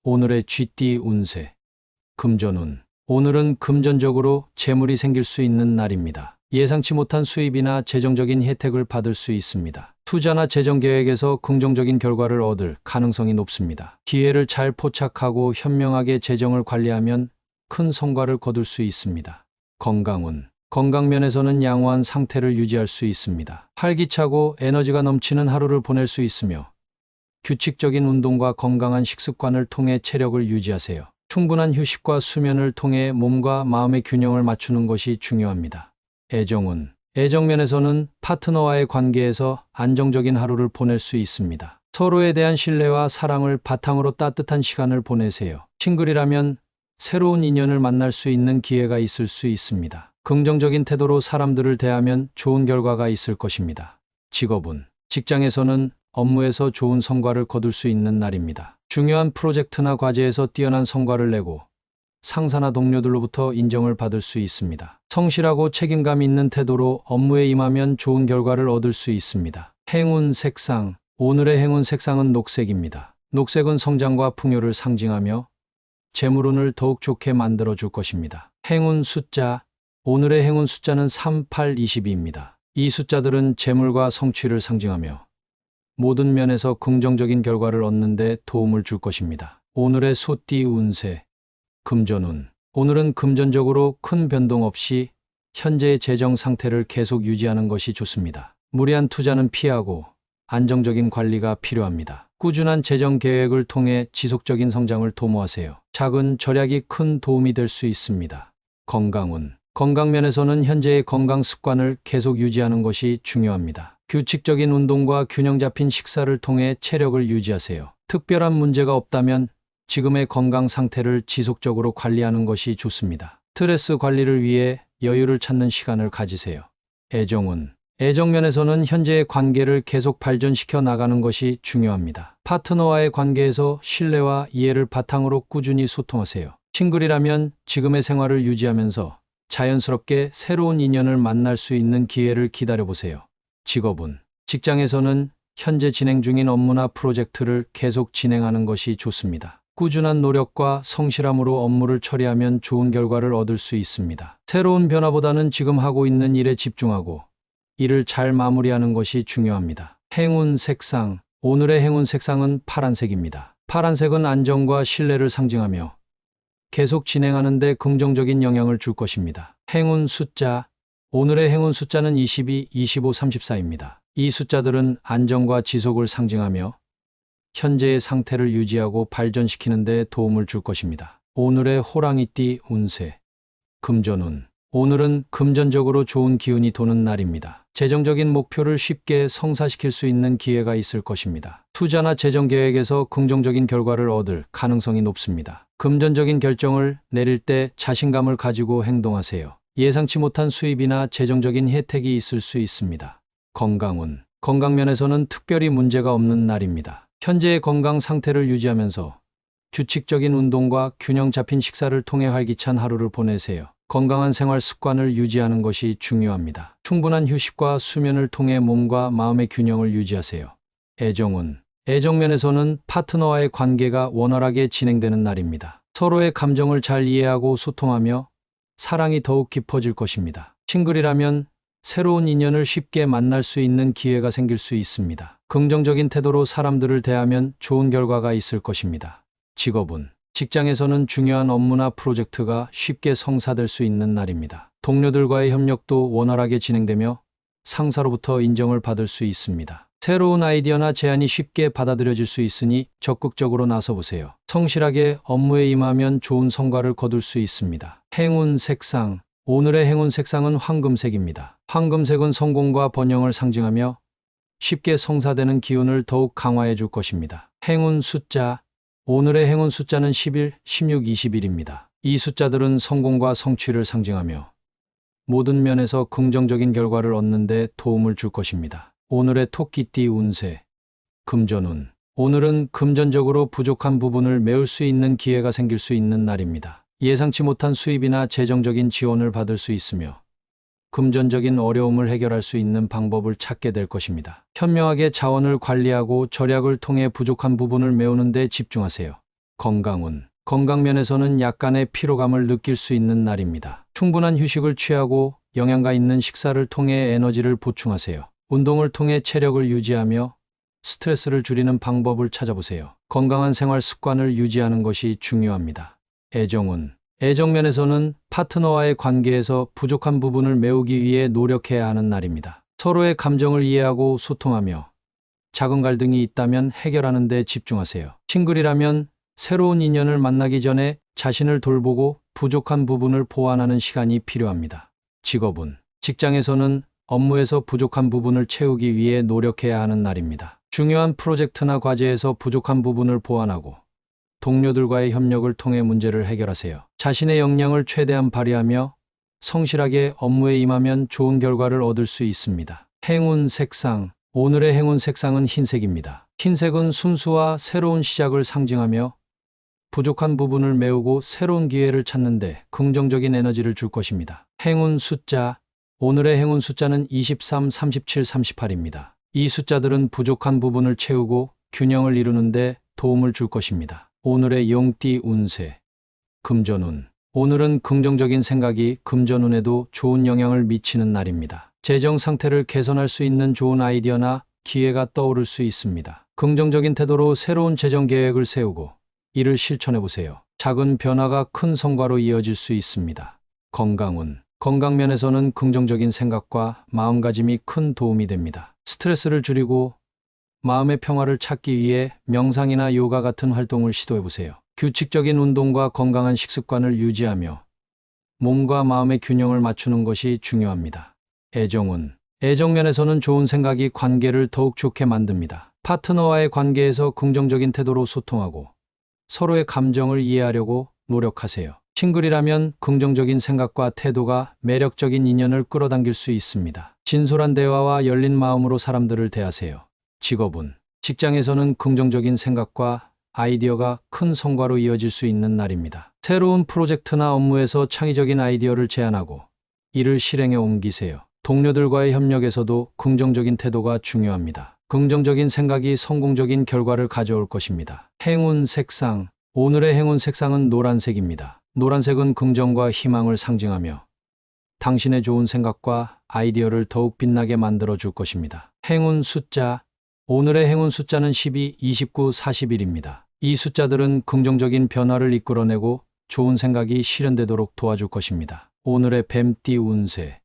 오늘의 쥐띠 운세. 금전운. 오늘은 금전적으로 재물이 생길 수 있는 날입니다. 예상치 못한 수입이나 재정적인 혜택을 받을 수 있습니다. 투자나 재정 계획에서 긍정적인 결과를 얻을 가능성이 높습니다. 기회를 잘 포착하고 현명하게 재정을 관리하면 큰 성과를 거둘 수 있습니다. 건강운. 건강면에서는 양호한 상태를 유지할 수 있습니다. 활기차고 에너지가 넘치는 하루를 보낼 수 있으며 규칙적인 운동과 건강한 식습관을 통해 체력을 유지하세요. 충분한 휴식과 수면을 통해 몸과 마음의 균형을 맞추는 것이 중요합니다. 애정운. 애정면에서는 파트너와의 관계에서 안정적인 하루를 보낼 수 있습니다. 서로에 대한 신뢰와 사랑을 바탕으로 따뜻한 시간을 보내세요. 싱글이라면 새로운 인연을 만날 수 있는 기회가 있을 수 있습니다. 긍정적인 태도로 사람들을 대하면 좋은 결과가 있을 것입니다. 직업운. 직장에서는 업무에서 좋은 성과를 거둘 수 있는 날입니다. 중요한 프로젝트나 과제에서 뛰어난 성과를 내고 상사나 동료들로부터 인정을 받을 수 있습니다. 성실하고 책임감 있는 태도로 업무에 임하면 좋은 결과를 얻을 수 있습니다. 행운 색상. 오늘의 행운 색상은 녹색입니다. 녹색은 성장과 풍요를 상징하며 재물운을 더욱 좋게 만들어 줄 것입니다. 행운 숫자. 오늘의 행운 숫자는 3, 8, 22입니다. 이 숫자들은 재물과 성취를 상징하며 모든 면에서 긍정적인 결과를 얻는 데 도움을 줄 것입니다. 오늘의 소띠 운세. 금전운. 오늘은 금전적으로 큰 변동 없이 현재의 재정 상태를 계속 유지하는 것이 좋습니다. 무리한 투자는 피하고 안정적인 관리가 필요합니다. 꾸준한 재정 계획을 통해 지속적인 성장을 도모하세요. 작은 절약이 큰 도움이 될 수 있습니다. 건강운. 건강면에서는 현재의 건강 습관을 계속 유지하는 것이 중요합니다. 규칙적인 운동과 균형 잡힌 식사를 통해 체력을 유지하세요. 특별한 문제가 없다면 지금의 건강 상태를 지속적으로 관리하는 것이 좋습니다. 스트레스 관리를 위해 여유를 찾는 시간을 가지세요. 애정운. 애정면에서는 현재의 관계를 계속 발전시켜 나가는 것이 중요합니다. 파트너와의 관계에서 신뢰와 이해를 바탕으로 꾸준히 소통하세요. 싱글이라면 지금의 생활을 유지하면서 자연스럽게 새로운 인연을 만날 수 있는 기회를 기다려보세요. 직업운. 직장에서는 현재 진행 중인 업무나 프로젝트를 계속 진행하는 것이 좋습니다. 꾸준한 노력과 성실함으로 업무를 처리하면 좋은 결과를 얻을 수 있습니다. 새로운 변화보다는 지금 하고 있는 일에 집중하고 일을 잘 마무리하는 것이 중요합니다. 행운 색상. 오늘의 행운 색상은 파란색입니다. 파란색은 안정과 신뢰를 상징하며 계속 진행하는 데 긍정적인 영향을 줄 것입니다. 행운 숫자. 오늘의 행운 숫자는 22, 25, 34입니다. 이 숫자들은 안정과 지속을 상징하며 현재의 상태를 유지하고 발전시키는 데 도움을 줄 것입니다. 오늘의 호랑이띠 운세. 금전운. 오늘은 금전적으로 좋은 기운이 도는 날입니다. 재정적인 목표를 쉽게 성사시킬 수 있는 기회가 있을 것입니다. 투자나 재정 계획에서 긍정적인 결과를 얻을 가능성이 높습니다. 금전적인 결정을 내릴 때 자신감을 가지고 행동하세요. 예상치 못한 수입이나 재정적인 혜택이 있을 수 있습니다. 건강운. 건강면에서는 특별히 문제가 없는 날입니다. 현재의 건강 상태를 유지하면서 규칙적인 운동과 균형 잡힌 식사를 통해 활기찬 하루를 보내세요. 건강한 생활 습관을 유지하는 것이 중요합니다. 충분한 휴식과 수면을 통해 몸과 마음의 균형을 유지하세요. 애정운. 애정면에서는 파트너와의 관계가 원활하게 진행되는 날입니다. 서로의 감정을 잘 이해하고 소통하며 사랑이 더욱 깊어질 것입니다. 싱글이라면 새로운 인연을 쉽게 만날 수 있는 기회가 생길 수 있습니다. 긍정적인 태도로 사람들을 대하면 좋은 결과가 있을 것입니다. 직업운. 직장에서는 중요한 업무나 프로젝트가 쉽게 성사될 수 있는 날입니다. 동료들과의 협력도 원활하게 진행되며 상사로부터 인정을 받을 수 있습니다. 새로운 아이디어나 제안이 쉽게 받아들여질 수 있으니 적극적으로 나서보세요. 성실하게 업무에 임하면 좋은 성과를 거둘 수 있습니다. 행운 색상. 오늘의 행운 색상은 황금색입니다. 황금색은 성공과 번영을 상징하며 쉽게 성사되는 기운을 더욱 강화해 줄 것입니다. 행운 숫자. 오늘의 행운 숫자는 11, 16, 21입니다. 이 숫자들은 성공과 성취를 상징하며 모든 면에서 긍정적인 결과를 얻는 데 도움을 줄 것입니다. 오늘의 토끼띠 운세. 금전운. 오늘은 금전적으로 부족한 부분을 메울 수 있는 기회가 생길 수 있는 날입니다. 예상치 못한 수입이나 재정적인 지원을 받을 수 있으며 금전적인 어려움을 해결할 수 있는 방법을 찾게 될 것입니다. 현명하게 자원을 관리하고 절약을 통해 부족한 부분을 메우는 데 집중하세요. 건강운. 건강면에서는 약간의 피로감을 느낄 수 있는 날입니다. 충분한 휴식을 취하고 영양가 있는 식사를 통해 에너지를 보충하세요. 운동을 통해 체력을 유지하며 스트레스를 줄이는 방법을 찾아보세요. 건강한 생활 습관을 유지하는 것이 중요합니다. 애정운. 애정면에서는 파트너와의 관계에서 부족한 부분을 메우기 위해 노력해야 하는 날입니다. 서로의 감정을 이해하고 소통하며 작은 갈등이 있다면 해결하는 데 집중하세요. 싱글이라면 새로운 인연을 만나기 전에 자신을 돌보고 부족한 부분을 보완하는 시간이 필요합니다. 직업운. 직장에서는 업무에서 부족한 부분을 채우기 위해 노력해야 하는 날입니다. 중요한 프로젝트나 과제에서 부족한 부분을 보완하고 동료들과의 협력을 통해 문제를 해결하세요. 자신의 역량을 최대한 발휘하며 성실하게 업무에 임하면 좋은 결과를 얻을 수 있습니다. 행운 색상. 오늘의 행운 색상은 흰색입니다. 흰색은 순수와 새로운 시작을 상징하며 부족한 부분을 메우고 새로운 기회를 찾는데 긍정적인 에너지를 줄 것입니다. 행운 숫자. 오늘의 행운 숫자는 23, 37, 38입니다. 이 숫자들은 부족한 부분을 채우고 균형을 이루는데 도움을 줄 것입니다. 오늘의 용띠 운세. 금전운. 오늘은 긍정적인 생각이 금전운에도 좋은 영향을 미치는 날입니다. 재정 상태를 개선할 수 있는 좋은 아이디어나 기회가 떠오를 수 있습니다. 긍정적인 태도로 새로운 재정 계획을 세우고 이를 실천해 보세요. 작은 변화가 큰 성과로 이어질 수 있습니다. 건강운. 건강면에서는 긍정적인 생각과 마음가짐이 큰 도움이 됩니다. 스트레스를 줄이고 마음의 평화를 찾기 위해 명상이나 요가 같은 활동을 시도해 보세요. 규칙적인 운동과 건강한 식습관을 유지하며 몸과 마음의 균형을 맞추는 것이 중요합니다. 애정운. 애정면에서는 좋은 생각이 관계를 더욱 좋게 만듭니다. 파트너와의 관계에서 긍정적인 태도로 소통하고 서로의 감정을 이해하려고 노력하세요. 싱글이라면 긍정적인 생각과 태도가 매력적인 인연을 끌어당길 수 있습니다. 진솔한 대화와 열린 마음으로 사람들을 대하세요. 직업운. 직장에서는 긍정적인 생각과 아이디어가 큰 성과로 이어질 수 있는 날입니다. 새로운 프로젝트나 업무에서 창의적인 아이디어를 제안하고 이를 실행에 옮기세요. 동료들과의 협력에서도 긍정적인 태도가 중요합니다. 긍정적인 생각이 성공적인 결과를 가져올 것입니다. 행운 색상. 오늘의 행운 색상은 노란색입니다. 노란색은 긍정과 희망을 상징하며 당신의 좋은 생각과 아이디어를 더욱 빛나게 만들어 줄 것입니다. 행운 숫자. 오늘의 행운 숫자는 12, 29, 41입니다. 이 숫자들은 긍정적인 변화를 이끌어내고 좋은 생각이 실현되도록 도와줄 것입니다. 오늘의 뱀띠 운세.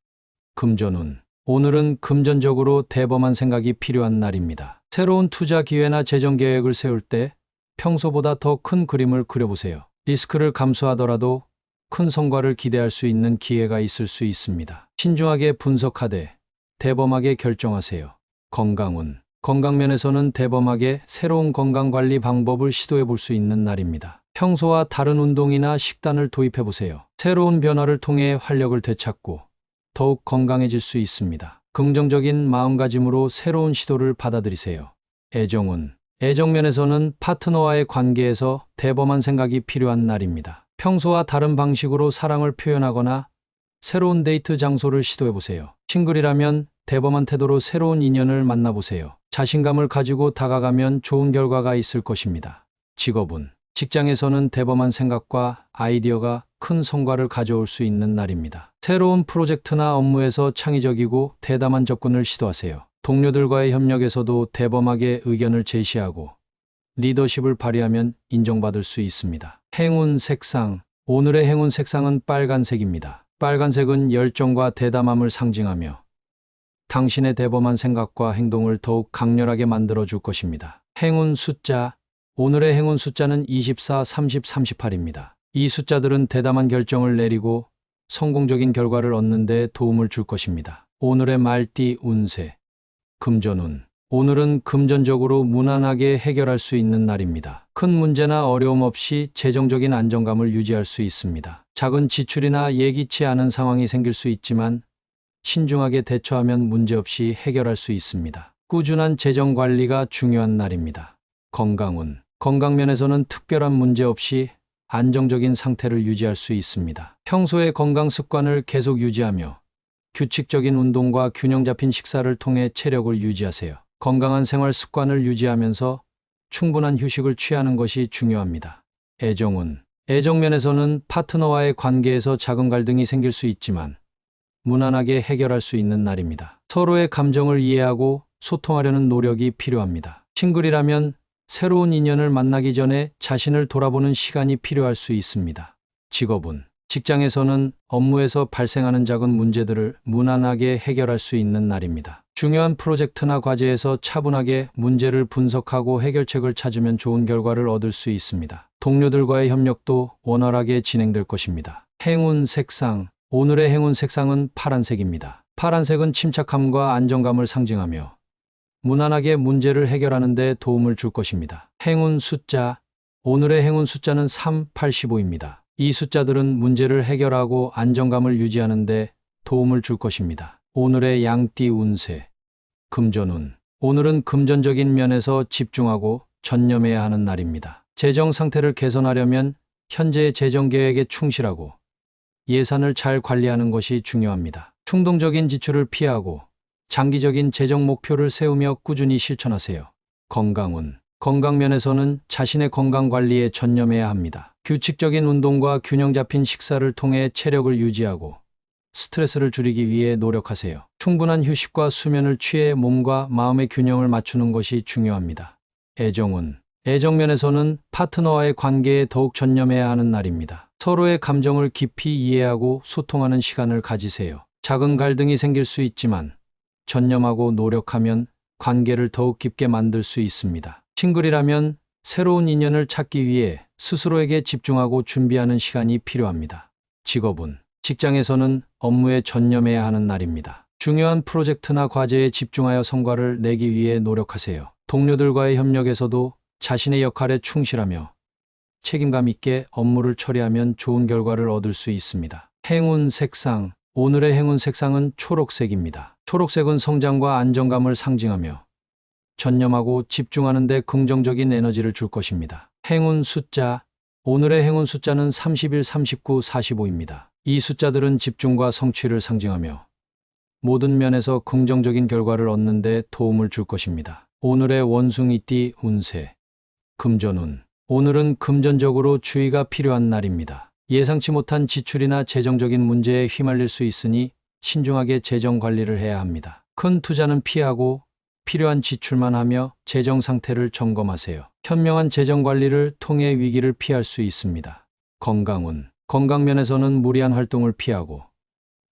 금전운. 오늘은 금전적으로 대범한 생각이 필요한 날입니다. 새로운 투자 기회나 재정 계획을 세울 때 평소보다 더 큰 그림을 그려보세요. 리스크를 감수하더라도 큰 성과를 기대할 수 있는 기회가 있을 수 있습니다. 신중하게 분석하되 대범하게 결정하세요. 건강운. 건강면에서는 대범하게 새로운 건강관리 방법을 시도해 볼 수 있는 날입니다. 평소와 다른 운동이나 식단을 도입해 보세요. 새로운 변화를 통해 활력을 되찾고 더욱 건강해질 수 있습니다. 긍정적인 마음가짐으로 새로운 시도를 받아들이세요. 애정운. 애정면에서는 파트너와의 관계에서 대범한 생각이 필요한 날입니다. 평소와 다른 방식으로 사랑을 표현하거나 새로운 데이트 장소를 시도해 보세요. 싱글이라면 대범한 태도로 새로운 인연을 만나보세요. 자신감을 가지고 다가가면 좋은 결과가 있을 것입니다. 직업운. 직장에서는 대범한 생각과 아이디어가 큰 성과를 가져올 수 있는 날입니다. 새로운 프로젝트나 업무에서 창의적이고 대담한 접근을 시도하세요. 동료들과의 협력에서도 대범하게 의견을 제시하고 리더십을 발휘하면 인정받을 수 있습니다. 행운 색상. 오늘의 행운 색상은 빨간색입니다. 빨간색은 열정과 대담함을 상징하며 당신의 대범한 생각과 행동을 더욱 강렬하게 만들어 줄 것입니다. 행운 숫자. 오늘의 행운 숫자는 24, 30, 38입니다. 이 숫자들은 대담한 결정을 내리고 성공적인 결과를 얻는 데 도움을 줄 것입니다. 오늘의 말띠 운세. 금전운. 오늘은 금전적으로 무난하게 해결할 수 있는 날입니다. 큰 문제나 어려움 없이 재정적인 안정감을 유지할 수 있습니다. 작은 지출이나 예기치 않은 상황이 생길 수 있지만 신중하게 대처하면 문제없이 해결할 수 있습니다. 꾸준한 재정 관리가 중요한 날입니다. 건강운. 건강면에서는 특별한 문제 없이 안정적인 상태를 유지할 수 있습니다. 평소의 건강 습관을 계속 유지하며 규칙적인 운동과 균형 잡힌 식사를 통해 체력을 유지하세요. 건강한 생활 습관을 유지하면서 충분한 휴식을 취하는 것이 중요합니다. 애정운. 애정면에서는 파트너와의 관계에서 작은 갈등이 생길 수 있지만 무난하게 해결할 수 있는 날입니다. 서로의 감정을 이해하고 소통하려는 노력이 필요합니다. 싱글이라면 새로운 인연을 만나기 전에 자신을 돌아보는 시간이 필요할 수 있습니다. 직업운. 직장에서는 업무에서 발생하는 작은 문제들을 무난하게 해결할 수 있는 날입니다. 중요한 프로젝트나 과제에서 차분하게 문제를 분석하고 해결책을 찾으면 좋은 결과를 얻을 수 있습니다. 동료들과의 협력도 원활하게 진행될 것입니다. 행운 색상. 오늘의 행운 색상은 파란색입니다. 파란색은 침착함과 안정감을 상징하며 무난하게 문제를 해결하는 데 도움을 줄 것입니다. 행운 숫자. 오늘의 행운 숫자는 3, 85입니다. 이 숫자들은 문제를 해결하고 안정감을 유지하는 데 도움을 줄 것입니다. 오늘의 양띠 운세. 금전운. 오늘은 금전적인 면에서 집중하고 전념해야 하는 날입니다. 재정 상태를 개선하려면 현재의 재정 계획에 충실하고 예산을 잘 관리하는 것이 중요합니다. 충동적인 지출을 피하고 장기적인 재정 목표를 세우며 꾸준히 실천하세요. 건강운. 건강면에서는 자신의 건강 관리에 전념해야 합니다. 규칙적인 운동과 균형 잡힌 식사를 통해 체력을 유지하고 스트레스를 줄이기 위해 노력하세요. 충분한 휴식과 수면을 취해 몸과 마음의 균형을 맞추는 것이 중요합니다. 애정운. 애정면에서는 파트너와의 관계에 더욱 전념해야 하는 날입니다. 서로의 감정을 깊이 이해하고 소통하는 시간을 가지세요. 작은 갈등이 생길 수 있지만 전념하고 노력하면 관계를 더욱 깊게 만들 수 있습니다. 싱글이라면 새로운 인연을 찾기 위해 스스로에게 집중하고 준비하는 시간이 필요합니다. 직업운. 직장에서는 업무에 전념해야 하는 날입니다. 중요한 프로젝트나 과제에 집중하여 성과를 내기 위해 노력하세요. 동료들과의 협력에서도 자신의 역할에 충실하며 책임감 있게 업무를 처리하면 좋은 결과를 얻을 수 있습니다. 행운 색상. 오늘의 행운 색상은 초록색입니다. 초록색은 성장과 안정감을 상징하며 전념하고 집중하는 데 긍정적인 에너지를 줄 것입니다. 행운 숫자. 오늘의 행운 숫자는 31, 39, 45입니다. 이 숫자들은 집중과 성취를 상징하며 모든 면에서 긍정적인 결과를 얻는 데 도움을 줄 것입니다. 오늘의 원숭이띠 운세. 금전운. 오늘은 금전적으로 주의가 필요한 날입니다. 예상치 못한 지출이나 재정적인 문제에 휘말릴 수 있으니 신중하게 재정 관리를 해야 합니다. 큰 투자는 피하고 필요한 지출만 하며 재정 상태를 점검하세요. 현명한 재정 관리를 통해 위기를 피할 수 있습니다. 건강운. 건강면에서는 무리한 활동을 피하고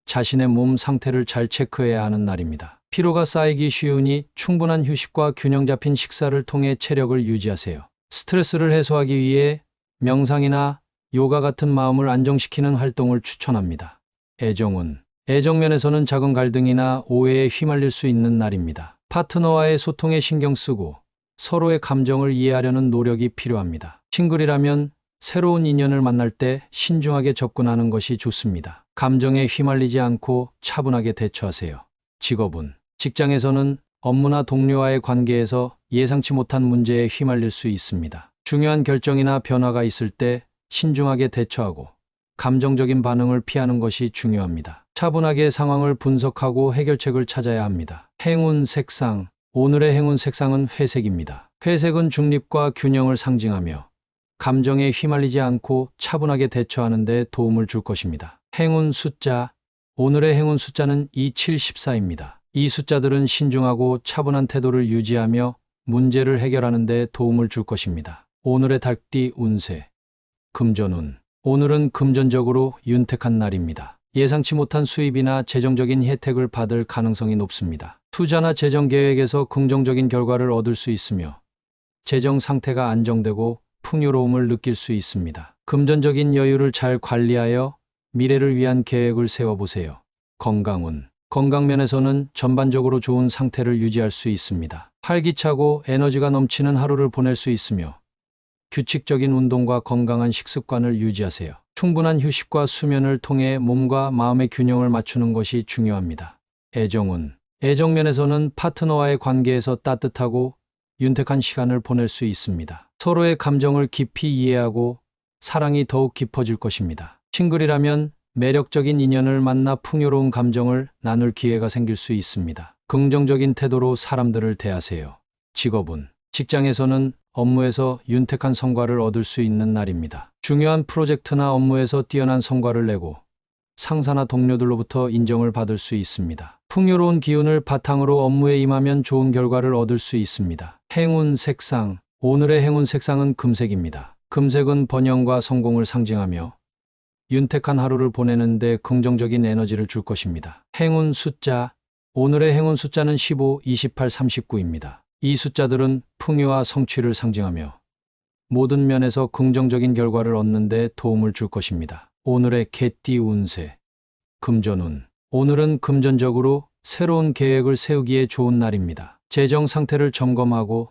자신의 몸 상태를 잘 체크해야 하는 날입니다. 피로가 쌓이기 쉬우니 충분한 휴식과 균형 잡힌 식사를 통해 체력을 유지하세요. 스트레스를 해소하기 위해 명상이나 요가 같은 마음을 안정시키는 활동을 추천합니다. 애정운. 애정면에서는 작은 갈등이나 오해에 휘말릴 수 있는 날입니다. 파트너와의 소통에 신경 쓰고 서로의 감정을 이해하려는 노력이 필요합니다. 싱글이라면 새로운 인연을 만날 때 신중하게 접근하는 것이 좋습니다. 감정에 휘말리지 않고 차분하게 대처하세요. 직업운. 직장에서는 업무나 동료와의 관계에서 예상치 못한 문제에 휘말릴 수 있습니다. 중요한 결정이나 변화가 있을 때 신중하게 대처하고 감정적인 반응을 피하는 것이 중요합니다. 차분하게 상황을 분석하고 해결책을 찾아야 합니다. 행운 색상. 오늘의 행운 색상은 회색입니다. 회색은 중립과 균형을 상징하며 감정에 휘말리지 않고 차분하게 대처하는 데 도움을 줄 것입니다. 행운 숫자. 오늘의 행운 숫자는 27, 14입니다. 이 숫자들은 신중하고 차분한 태도를 유지하며 문제를 해결하는 데 도움을 줄 것입니다. 오늘의 달띠 운세. 금전운. 오늘은 금전적으로 윤택한 날입니다. 예상치 못한 수입이나 재정적인 혜택을 받을 가능성이 높습니다. 투자나 재정 계획에서 긍정적인 결과를 얻을 수 있으며 재정 상태가 안정되고 풍요로움을 느낄 수 있습니다. 금전적인 여유를 잘 관리하여 미래를 위한 계획을 세워보세요. 건강운. 건강면에서는 전반적으로 좋은 상태를 유지할 수 있습니다. 활기차고 에너지가 넘치는 하루를 보낼 수 있으며 규칙적인 운동과 건강한 식습관을 유지하세요. 충분한 휴식과 수면을 통해 몸과 마음의 균형을 맞추는 것이 중요합니다. 애정운. 애정면에서는 파트너와의 관계에서 따뜻하고 윤택한 시간을 보낼 수 있습니다. 서로의 감정을 깊이 이해하고 사랑이 더욱 깊어질 것입니다. 싱글이라면 매력적인 인연을 만나 풍요로운 감정을 나눌 기회가 생길 수 있습니다. 긍정적인 태도로 사람들을 대하세요. 직업운. 직장에서는 업무에서 윤택한 성과를 얻을 수 있는 날입니다. 중요한 프로젝트나 업무에서 뛰어난 성과를 내고 상사나 동료들로부터 인정을 받을 수 있습니다. 풍요로운 기운을 바탕으로 업무에 임하면 좋은 결과를 얻을 수 있습니다. 행운 색상. 오늘의 행운 색상은 금색입니다. 금색은 번영과 성공을 상징하며 윤택한 하루를 보내는데 긍정적인 에너지를 줄 것입니다. 행운 숫자. 오늘의 행운 숫자는 15, 28, 39입니다. 이 숫자들은 풍요와 성취를 상징하며 모든 면에서 긍정적인 결과를 얻는 데 도움을 줄 것입니다. 오늘의 개띠 운세. 금전운. 오늘은 금전적으로 새로운 계획을 세우기에 좋은 날입니다. 재정 상태를 점검하고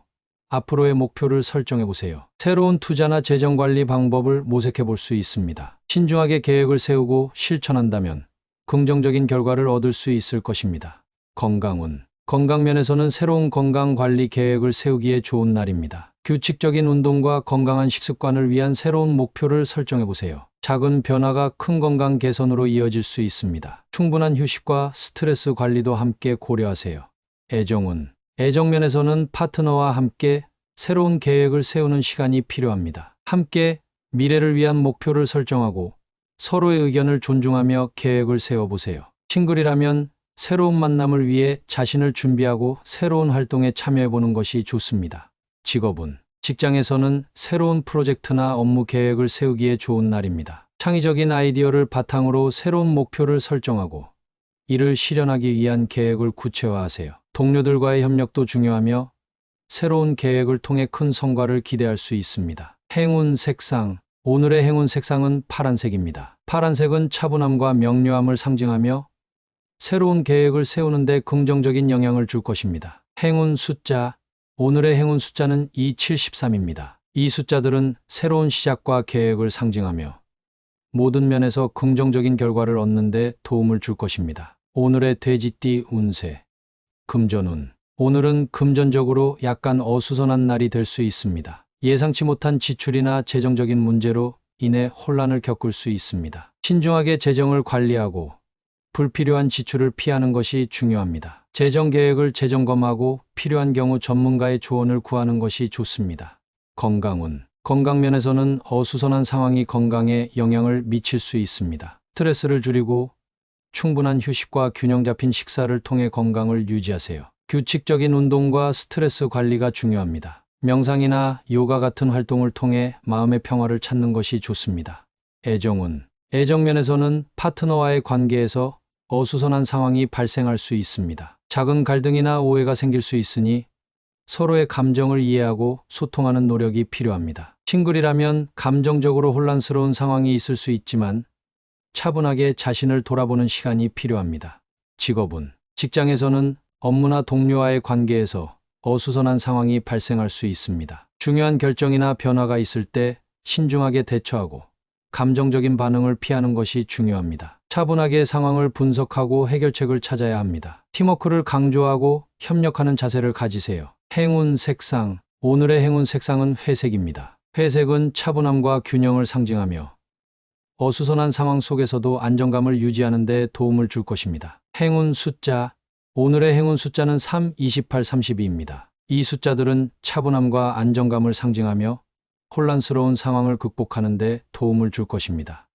앞으로의 목표를 설정해 보세요. 새로운 투자나 재정 관리 방법을 모색해 볼 수 있습니다. 신중하게 계획을 세우고 실천한다면 긍정적인 결과를 얻을 수 있을 것입니다. 건강운. 건강면에서는 새로운 건강 관리 계획을 세우기에 좋은 날입니다. 규칙적인 운동과 건강한 식습관을 위한 새로운 목표를 설정해 보세요. 작은 변화가 큰 건강 개선으로 이어질 수 있습니다. 충분한 휴식과 스트레스 관리도 함께 고려하세요. 애정운. 애정면에서는 파트너와 함께 새로운 계획을 세우는 시간이 필요합니다. 함께 미래를 위한 목표를 설정하고 서로의 의견을 존중하며 계획을 세워보세요. 싱글이라면 새로운 만남을 위해 자신을 준비하고 새로운 활동에 참여해보는 것이 좋습니다. 직업운. 직장에서는 새로운 프로젝트나 업무 계획을 세우기에 좋은 날입니다. 창의적인 아이디어를 바탕으로 새로운 목표를 설정하고 이를 실현하기 위한 계획을 구체화하세요. 동료들과의 협력도 중요하며 새로운 계획을 통해 큰 성과를 기대할 수 있습니다. 행운 색상. 오늘의 행운 색상은 파란색입니다. 파란색은 차분함과 명료함을 상징하며 새로운 계획을 세우는데 긍정적인 영향을 줄 것입니다. 행운 숫자. 오늘의 행운 숫자는 2, 73입니다. 이 숫자들은 새로운 시작과 계획을 상징하며 모든 면에서 긍정적인 결과를 얻는 데 도움을 줄 것입니다. 오늘의 돼지띠 운세. 금전운. 오늘은 금전적으로 약간 어수선한 날이 될 수 있습니다. 예상치 못한 지출이나 재정적인 문제로 인해 혼란을 겪을 수 있습니다. 신중하게 재정을 관리하고 불필요한 지출을 피하는 것이 중요합니다. 재정 계획을 재점검하고 필요한 경우 전문가의 조언을 구하는 것이 좋습니다. 건강운. 건강면에서는 어수선한 상황이 건강에 영향을 미칠 수 있습니다. 스트레스를 줄이고 충분한 휴식과 균형 잡힌 식사를 통해 건강을 유지하세요. 규칙적인 운동과 스트레스 관리가 중요합니다. 명상이나 요가 같은 활동을 통해 마음의 평화를 찾는 것이 좋습니다. 애정운. 애정면에서는 파트너와의 관계에서 어수선한 상황이 발생할 수 있습니다. 작은 갈등이나 오해가 생길 수 있으니 서로의 감정을 이해하고 소통하는 노력이 필요합니다. 싱글이라면 감정적으로 혼란스러운 상황이 있을 수 있지만 차분하게 자신을 돌아보는 시간이 필요합니다. 직업운. 직장에서는 업무나 동료와의 관계에서 어수선한 상황이 발생할 수 있습니다. 중요한 결정이나 변화가 있을 때 신중하게 대처하고 감정적인 반응을 피하는 것이 중요합니다. 차분하게 상황을 분석하고 해결책을 찾아야 합니다. 팀워크를 강조하고 협력하는 자세를 가지세요. 행운 색상. 오늘의 행운 색상은 회색입니다. 회색은 차분함과 균형을 상징하며 어수선한 상황 속에서도 안정감을 유지하는 데 도움을 줄 것입니다. 행운 숫자. 오늘의 행운 숫자는 3, 28, 32입니다. 이 숫자들은 차분함과 안정감을 상징하며 혼란스러운 상황을 극복하는 데 도움을 줄 것입니다.